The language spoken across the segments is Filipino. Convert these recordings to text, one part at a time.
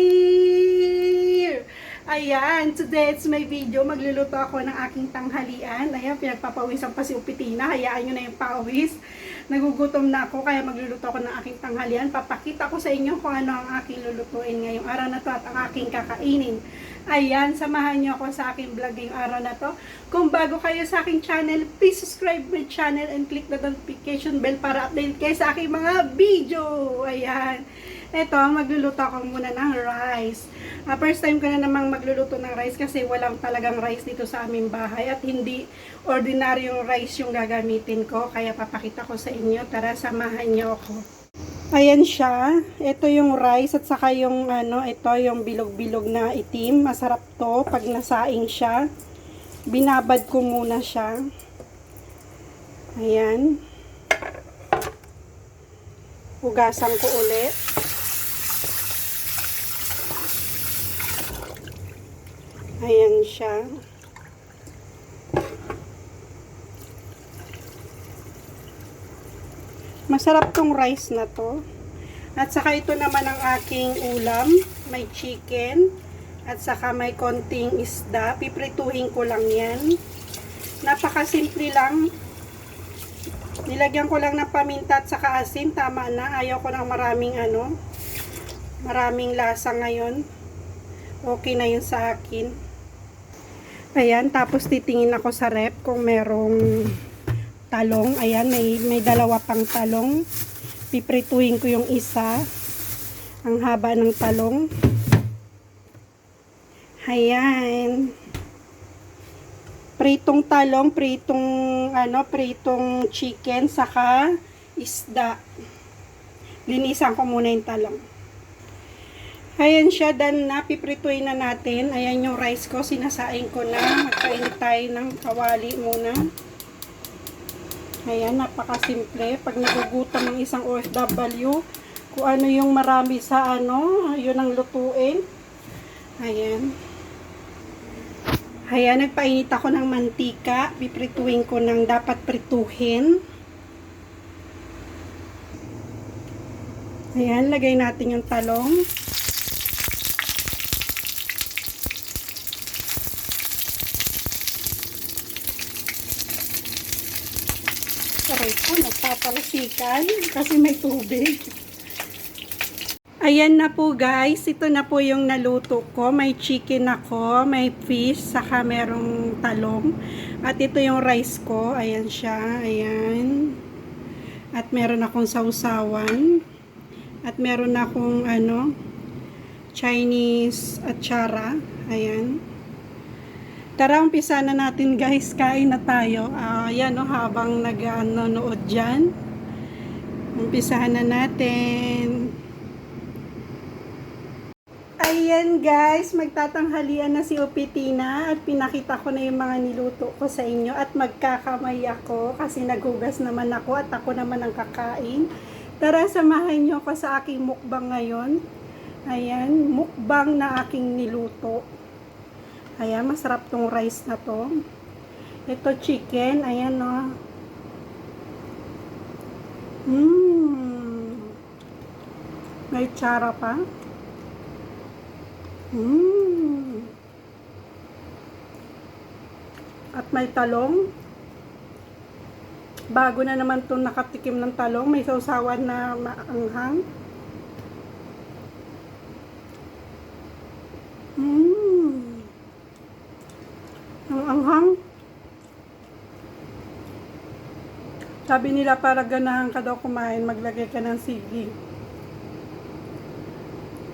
here! Ayan, today it's my video. Magluluto ako ng aking tanghalian. Ayan, pinagpapawisan pa si Upitina. Hayaan nyo na yung pawis. Nagugutom na ako, kaya magluluto ako ng aking tanghalian. Papakita ko sa inyo kung ano ang aking lulutuin ngayong araw na to at ang aking kakainin. Ayan, samahan nyo ako sa aking vlog ngayong araw na to. Kung bago kayo sa aking channel, please subscribe my channel and click the notification bell para update kayo sa aking mga video. Ayan. Ito, magluluto ako muna ng rice. First time ko na namang magluluto ng rice kasi walang talagang rice dito sa aming bahay at hindi ordinaryong rice yung gagamitin ko. Kaya papakita ko sa inyo. Tara, samahan niyo ako. Ayan siya. Ito yung rice at saka yung ito yung bilog-bilog na itim. Masarap to pag nasaing siya. Binabad ko muna siya. Ayan. Hugasan ko ulit. Ayan siya. Masarap tong rice na to. At saka ito naman ang aking ulam. May chicken. At saka may konting isda. Piprituhin ko lang yan. Napakasimple lang. Nilagyan ko lang ng paminta at saka asin. Tama na. Ayaw ko ng maraming lasa ngayon. Okay na yun sa akin. Ayan, tapos titingin ako sa rep kung merong talong. Ayan, may dalawa pang talong. Piprituhin ko yung isa. Ang haba ng talong. Ayan. Pritong talong, pritong chicken, saka isda. Linisan ko muna yung talong. Ayan siya, dan na, piprituin na natin. Ayan yung rice ko, sinasaing ko na. Magkainit tayo ng kawali muna. Ayan, napakasimple. Pag nagugutom ng isang OFW, kung ano yung marami sa yun ang lutuin. Ayan. Ayan, nagpainit ako ng mantika. Piprituin ko ng dapat prituhin. Ayan, lagay natin yung talong. Aray ko, nagpapalasikan kasi may tubig. Ayan na po guys, ito na po yung naluto ko. May chicken ako, may fish, saka merong talong. At ito yung rice ko, ayan siya, ayan. At meron akong sausawan. At meron akong Chinese atsara, ayan. Tara, umpisa na natin guys, kain na tayo. Ayan habang nanonood dyan. Umpisahan na natin. Ayan guys, magtatanghalian na si Upitina at pinakita ko na yung mga niluto ko sa inyo at magkakamay ako kasi naghugas naman ako at ako naman ang kakain. Tara, samahan nyo ako sa aking mukbang ngayon. Ayan, mukbang na aking niluto. Ayan, masarap tong rice na to. Ito chicken, ayan May tsara pa. At may talong. Bago na naman itong nakatikim ng talong. May sausawan na maanghang. Ang anghang. Sabi nila para ganahan ka daw kumain, maglagay ka ng sili.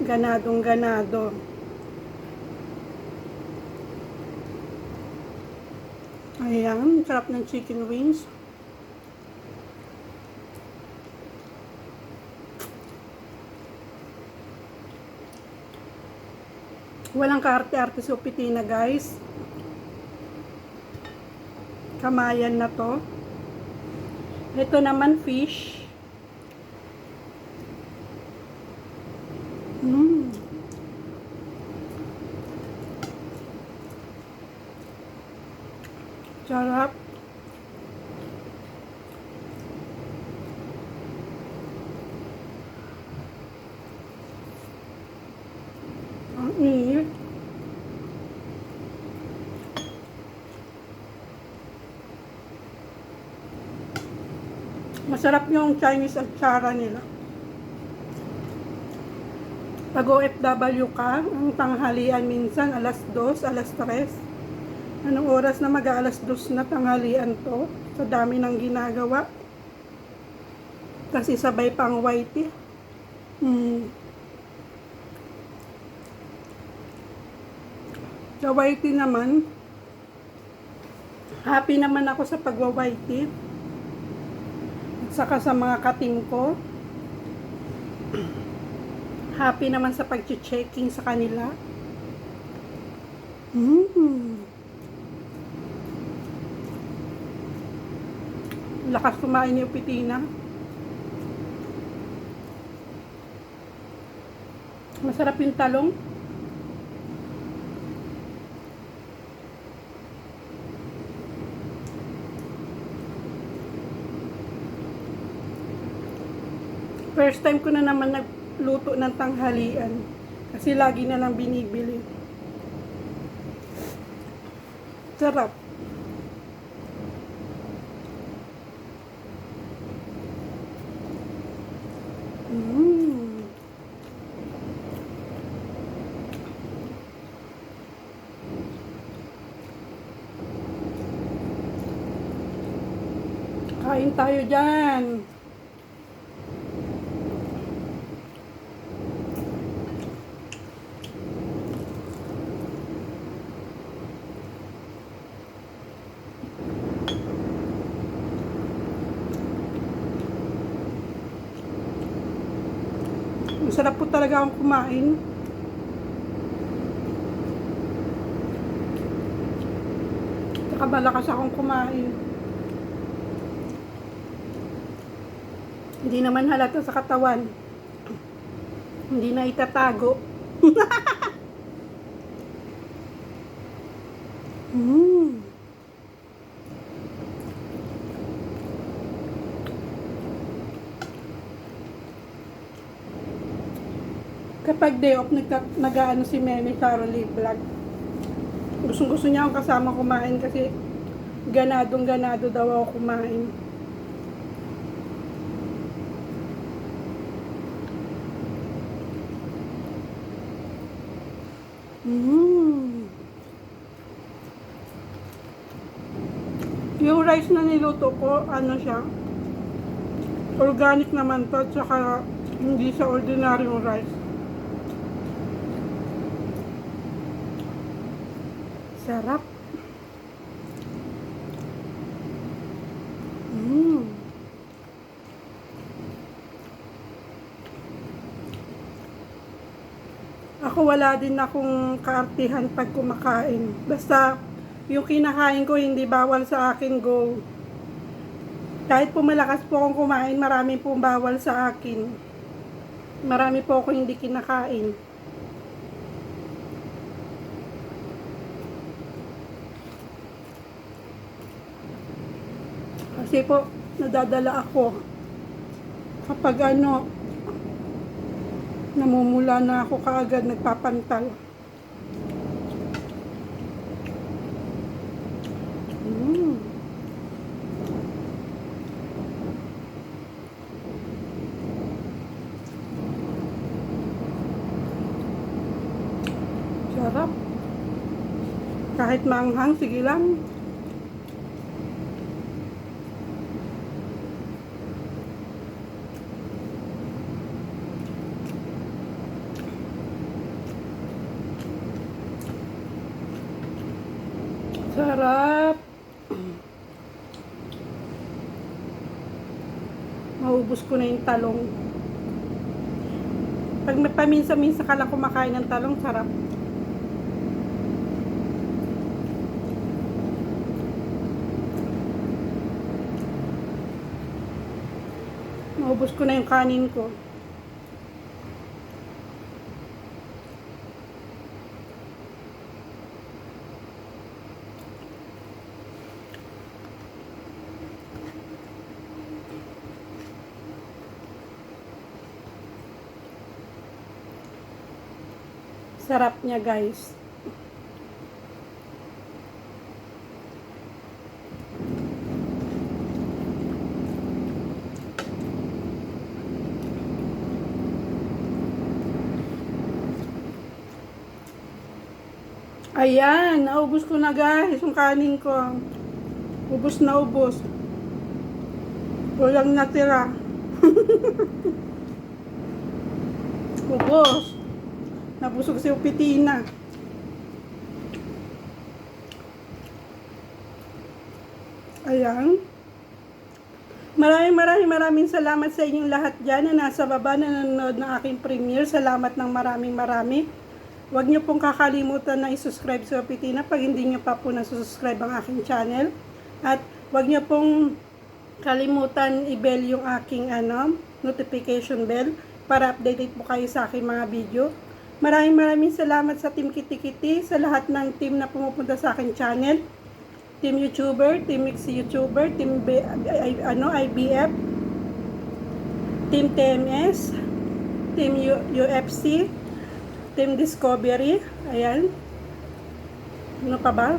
Ganadong ganado. Ayan, sarap ng chicken wings. Walang kaarte-arte sa Upitina guys. Kamayan na to. Ito naman fish. Sarap. Masarap yung Chinese atsara nila. Pag OFW ka, ang tanghalian minsan, alas 2, alas 3. Anong oras na mag-aalas 2 na tanghalian to? Sa dami ng ginagawa. Kasi sabay pang whitey. Sa whitey naman, happy naman ako sa pagwa-whitey. At saka sa mga katim ko. Happy naman sa pag-checking sa kanila. Lakas kumain ni Upitina. Masarap yung talong. First time ko na naman nagluto ng tanghalian. Kasi lagi na lang binibili. Sarap. Kain tayo dyan. Masarap po talaga akong kumain. Saka malakas akong kumain. Hindi naman halata sa katawan. Hindi na itatago. Kapag day off, nag-ano si Meme Carolee vlog. Gusto niya akong kasama kumain kasi ganado daw ako kumain. Yung rice na niluto ko, ano siya, organic naman to, tsaka hindi sa ordinaryong rice. Sarap. Ako wala din akong kaartihan pag kumakain. Basta yung kinakain ko hindi bawal sa akin, go. Kahit po malakas po akong kumain, marami pong bawal sa akin. Marami po ako hindi kinakain. Kasi po, nadadala ako kapag namumula na ako kaagad nagpapantal. Sarap. Kahit maanghang, sige lang. Sarap. Maubos ko na yung talong. Pag paminsa-minsa ka lang kumakain ng talong, sarap. Maubos ko na yung kanin ko. Sarap niya, guys. Ayan, naubos ko na guys, yung kanin ko. Ubos na ubos. Walang natira. Ubos. Nabusog si Upitina. Ayan. Maraming salamat sa inyong lahat dyan na nasa baba na nanonood ng aking premiere. Salamat ng marami. Huwag niyo pong kakalimutan na i-subscribe sa Upitina pag hindi niyo pa po na-subscribe ang aking channel. At huwag niyo pong kalimutan i-bell yung aking notification bell para updated po kayo sa aking mga video. Maraming salamat sa Team Kitikiti, sa lahat ng team na pumupunta sa aking channel. Team YouTuber, Team Mixi YouTuber, Team IBF, Team TMS, Team UFC, Team Discovery, ayan. Ano pa ba?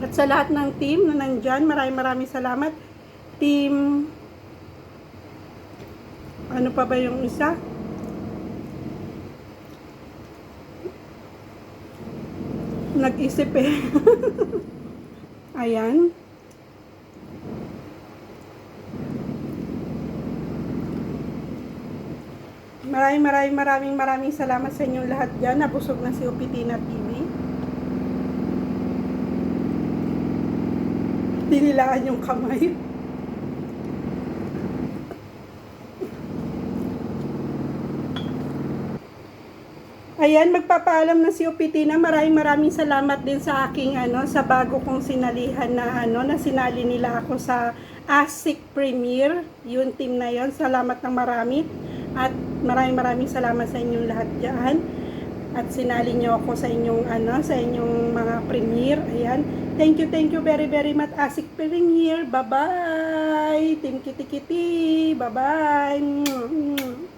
At sa lahat ng team na nandyan, maraming salamat. Team, ano pa ba yung isa? Nag-isip eh. Ayan. Maraming salamat sa inyong lahat dyan. Nabusog na si Upitina TV. Dinilaan yung kamay. Ayan, magpapaalam na si Upitina. Maraming salamat din sa aking sa bago kong sinalihan na na sinali nila ako sa ASIC Premier, yung team na yon. Salamat ng marami. At maraming salamat sa inyong lahat diyan. At sinali niyo ako sa inyong sa inyong mga premier. Ayan. Thank you very much ASIC Premier. Bye-bye. Team Kitikiti. Bye-bye.